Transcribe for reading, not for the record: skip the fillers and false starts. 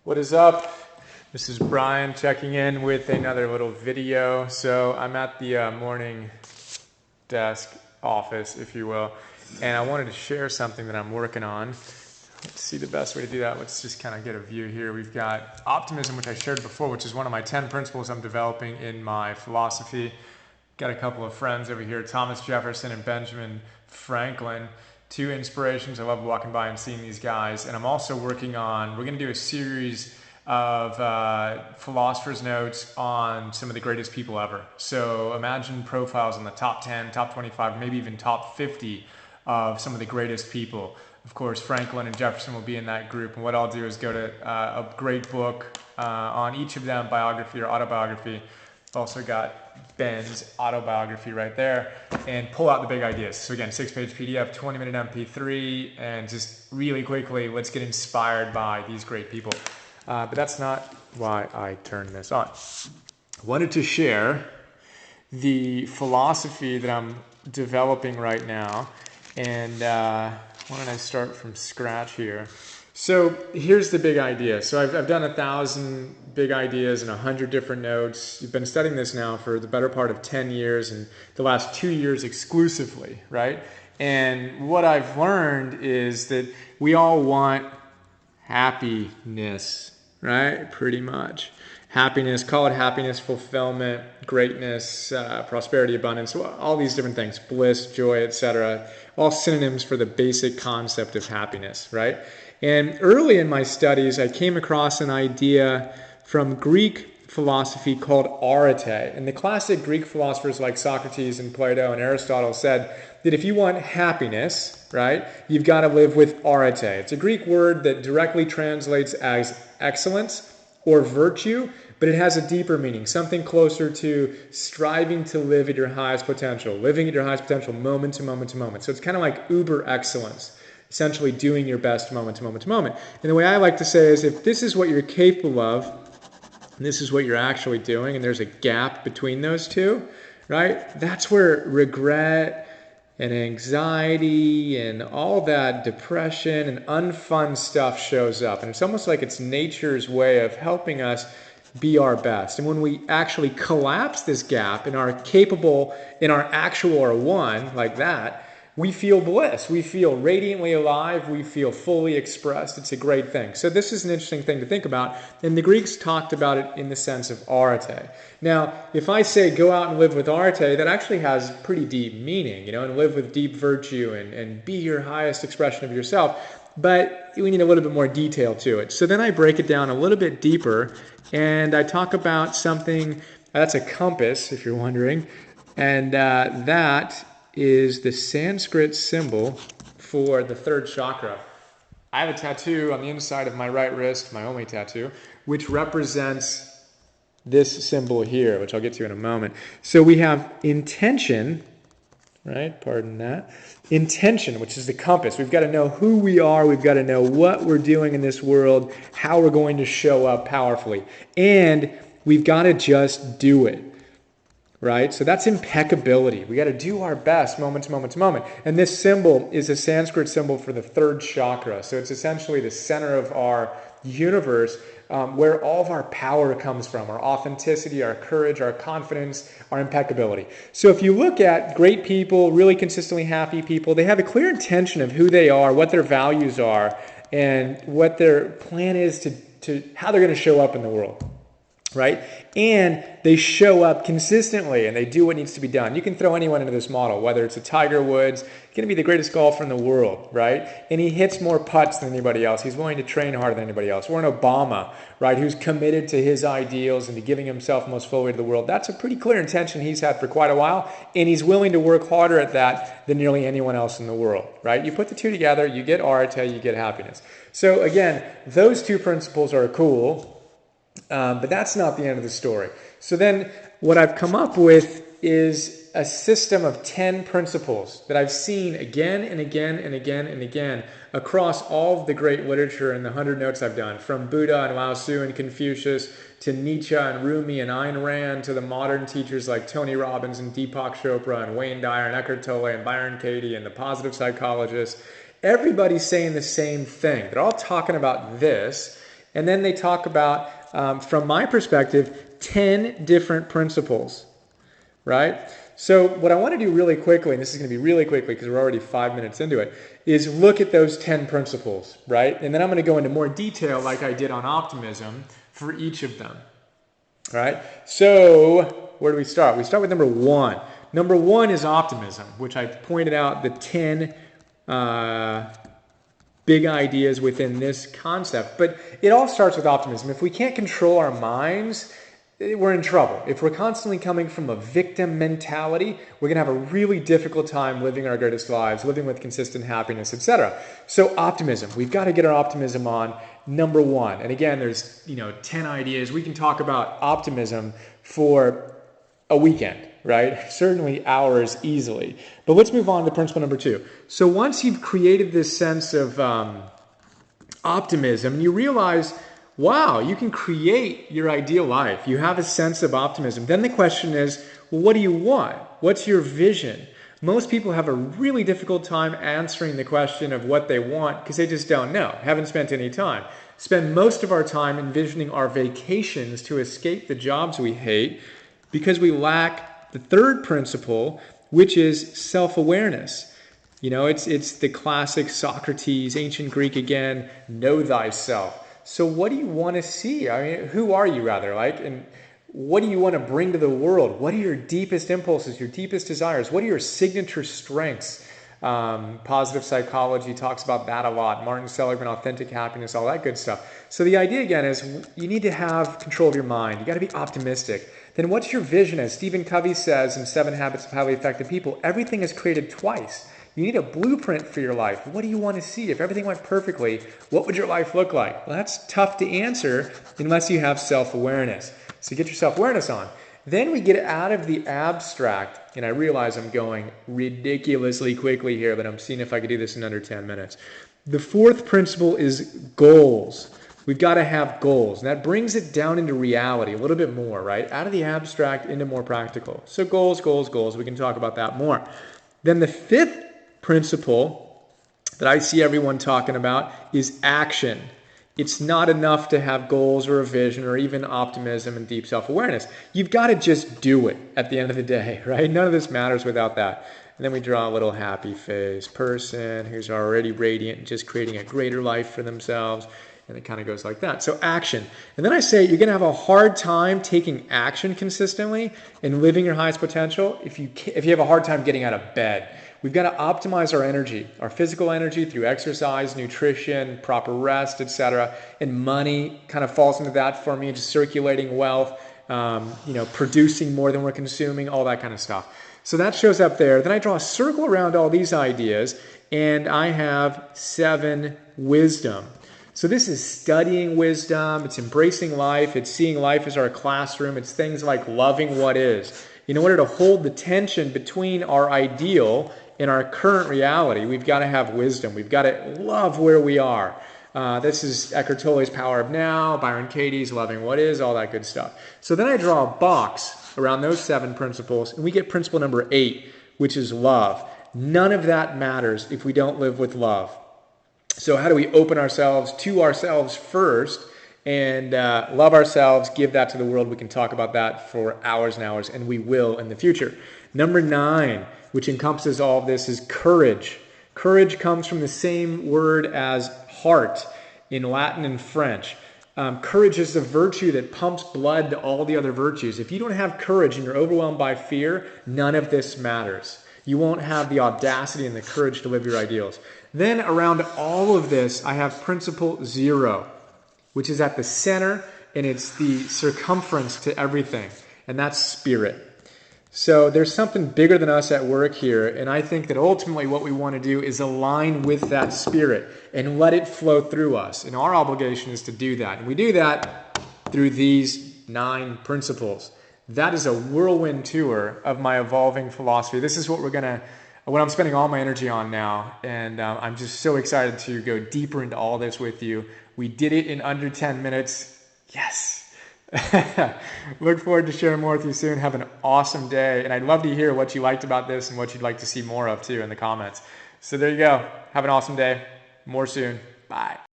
What is up? This is Brian checking in with another little video. So I'm at the morning desk office, if you will, and I wanted to share something that I'm working on. Let's see the best way to do that. Let's just kind of get a view here. We've got optimism, which I shared before, which is one of my 10 principles I'm developing in my philosophy. Got a couple of friends over here, Thomas Jefferson and Benjamin Franklin. Two inspirations. I love walking by and seeing these guys. And I'm also working on, we're going to do a series of philosophers' notes on some of the greatest people ever. So imagine profiles in the top 10, top 25, maybe even top 50 of some of the greatest people. Of course, Franklin and Jefferson will be in that group. And what I'll do is go to a great book on each of them, biography or autobiography. Also got Ben's autobiography right there, and pull out the big ideas. So again, 6-page PDF, 20-minute MP3, and just really quickly, let's get inspired by these great people. But that's not why I turned this on. I wanted to share the philosophy that I'm developing right now, and why don't I start from scratch here? So here's the big idea. So I've done 1,000 big ideas and 100 different notes. You've been studying this now for the better part of 10 years and the last 2 years exclusively, right? And what I've learned is that we all want happiness, right? Pretty much. Happiness, call it happiness, fulfillment, greatness, prosperity, abundance, all these different things, bliss, joy, etc. All synonyms for the basic concept of happiness, right? And early in my studies, I came across an idea from Greek philosophy called arete. And the classic Greek philosophers like Socrates and Plato and Aristotle said that if you want happiness, right, you've got to live with arete. It's a Greek word that directly translates as excellence or virtue, but it has a deeper meaning, something closer to striving to live at your highest potential, living at your highest potential moment to moment to moment. So it's kind of like uber excellence. Essentially doing your best moment to moment to moment. And the way I like to say is if this is what you're capable of, and this is what you're actually doing, and there's a gap between those two, right? That's where regret and anxiety and all that depression and unfun stuff shows up. And it's almost like it's nature's way of helping us be our best. And when we actually collapse this gap and are capable in our actual or one like that, we feel bliss. We feel radiantly alive. We feel fully expressed. It's a great thing. So this is an interesting thing to think about. And the Greeks talked about it in the sense of arete. Now, if I say go out and live with arete, that actually has pretty deep meaning, and live with deep virtue and be your highest expression of yourself. But we need a little bit more detail to it. So then I break it down a little bit deeper, and I talk about something that's a compass, if you're wondering, and that is the Sanskrit symbol for the third chakra. I have a tattoo on the inside of my right wrist, my only tattoo, which represents this symbol here, which I'll get to in a moment. So we have intention, right? Pardon that. Intention, which is the compass. We've got to know who we are. We've got to know what we're doing in this world, how we're going to show up powerfully. And we've got to just do it. Right? So that's impeccability. We got to do our best moment to moment to moment. And this symbol is a Sanskrit symbol for the third chakra. So it's essentially the center of our universe where all of our power comes from, our authenticity, our courage, our confidence, our impeccability. So if you look at great people, really consistently happy people, they have a clear intention of who they are, what their values are, and what their plan is to how they're going to show up in the world. Right? And they show up consistently and they do what needs to be done. You can throw anyone into this model, whether it's a Tiger Woods, going to be the greatest golfer in the world, right? And he hits more putts than anybody else. He's willing to train harder than anybody else. Or an Obama, right, who's committed to his ideals and to giving himself most fully to the world. That's a pretty clear intention he's had for quite a while, and he's willing to work harder at that than nearly anyone else in the world, right? You put the two together, you get arete, you get happiness. So again, those two principles are cool. But that's not the end of the story. So then what I've come up with is a system of 10 principles that I've seen again and again and again and again across all of the great literature and the 100 notes I've done, from Buddha and Lao Tzu and Confucius to Nietzsche and Rumi and Ayn Rand to the modern teachers like Tony Robbins and Deepak Chopra and Wayne Dyer and Eckhart Tolle and Byron Katie and the positive psychologists. Everybody's saying the same thing. They're all talking about this. And then they talk about, from my perspective, 10 different principles, right? So what I want to do really quickly, and this is going to be really quickly because we're already 5 minutes into it, is look at those 10 principles, right? And then I'm going to go into more detail like I did on optimism for each of them, all right? So where do we start? We start with number 1. Number 1 is optimism, which I pointed out the 10 big ideas within this concept. But it all starts with optimism. If we can't control our minds, we're in trouble. If we're constantly coming from a victim mentality, we're going to have a really difficult time living our greatest lives, living with consistent happiness, etc. So optimism, we've got to get our optimism on, number 1. And again, there's 10 ideas. We can talk about optimism for a weekend, right? Certainly hours easily. But let's move on to principle number 2. So once you've created this sense of optimism, you realize, wow, you can create your ideal life. You have a sense of optimism. Then the question is, well, what do you want? What's your vision? Most people have a really difficult time answering the question of what they want because they just don't know, haven't spent any time. Spend most of our time envisioning our vacations to escape the jobs we hate because we lack the third principle, which is self-awareness. It's the classic Socrates, ancient Greek again, know thyself. So what do you want to see? I mean, who are you rather, and what do you want to bring to the world? What are your deepest impulses, your deepest desires? What are your signature strengths? Positive psychology talks about that a lot. Martin Seligman, authentic happiness, all that good stuff. So the idea again is you need to have control of your mind. You got to be optimistic. Then what's your vision? As Stephen Covey says in 7 Habits of Highly Effective People, everything is created twice. You need a blueprint for your life. What do you want to see? If everything went perfectly, what would your life look like? Well, that's tough to answer unless you have self-awareness. So get your self-awareness on. Then we get out of the abstract, and I realize I'm going ridiculously quickly here, but I'm seeing if I could do this in under 10 minutes. The 4th principle is goals. We've got to have goals, and that brings it down into reality a little bit more, right? Out of the abstract into more practical. So goals, goals, goals. We can talk about that more. Then the 5th principle that I see everyone talking about is action. It's not enough to have goals or a vision or even optimism and deep self-awareness. You've got to just do it at the end of the day, right? None of this matters without that. And then we draw a little happy face person who's already radiant and just creating a greater life for themselves. And it kind of goes like that. So action. And then I say you're going to have a hard time taking action consistently and living your highest potential if you have a hard time getting out of bed. We've got to optimize our energy, our physical energy through exercise, nutrition, proper rest, etc. And money kind of falls into that for me, just circulating wealth, producing more than we're consuming, all that kind of stuff. So that shows up there. Then I draw a circle around all these ideas, and I have 7 wisdom. So this is studying wisdom, it's embracing life, it's seeing life as our classroom, it's things like loving what is. In order to hold the tension between our ideal and our current reality, we've got to have wisdom. We've got to love where we are. This is Eckhart Tolle's Power of Now, Byron Katie's Loving What Is, all that good stuff. So then I draw a box around those 7 principles, and we get principle number 8, which is love. None of that matters if we don't live with love. So how do we open ourselves to ourselves first and love ourselves, give that to the world? We can talk about that for hours and hours, and we will in the future. Number 9, which encompasses all of this, is courage. Courage comes from the same word as heart in Latin and French. Courage is the virtue that pumps blood to all the other virtues. If you don't have courage and you're overwhelmed by fear, none of this matters. You won't have the audacity and the courage to live your ideals. Then around all of this, I have principle 0, which is at the center, and it's the circumference to everything, and that's spirit. So there's something bigger than us at work here, and I think that ultimately what we want to do is align with that spirit and let it flow through us, and our obligation is to do that. And we do that through these 9 principles. That is a whirlwind tour of my evolving philosophy. This is what I'm spending all my energy on now, and I'm just so excited to go deeper into all this with you. We did it in under 10 minutes. Yes! Look forward to sharing more with you soon. Have an awesome day, and I'd love to hear what you liked about this and what you'd like to see more of too in the comments. So there you go. Have an awesome day. More soon. Bye.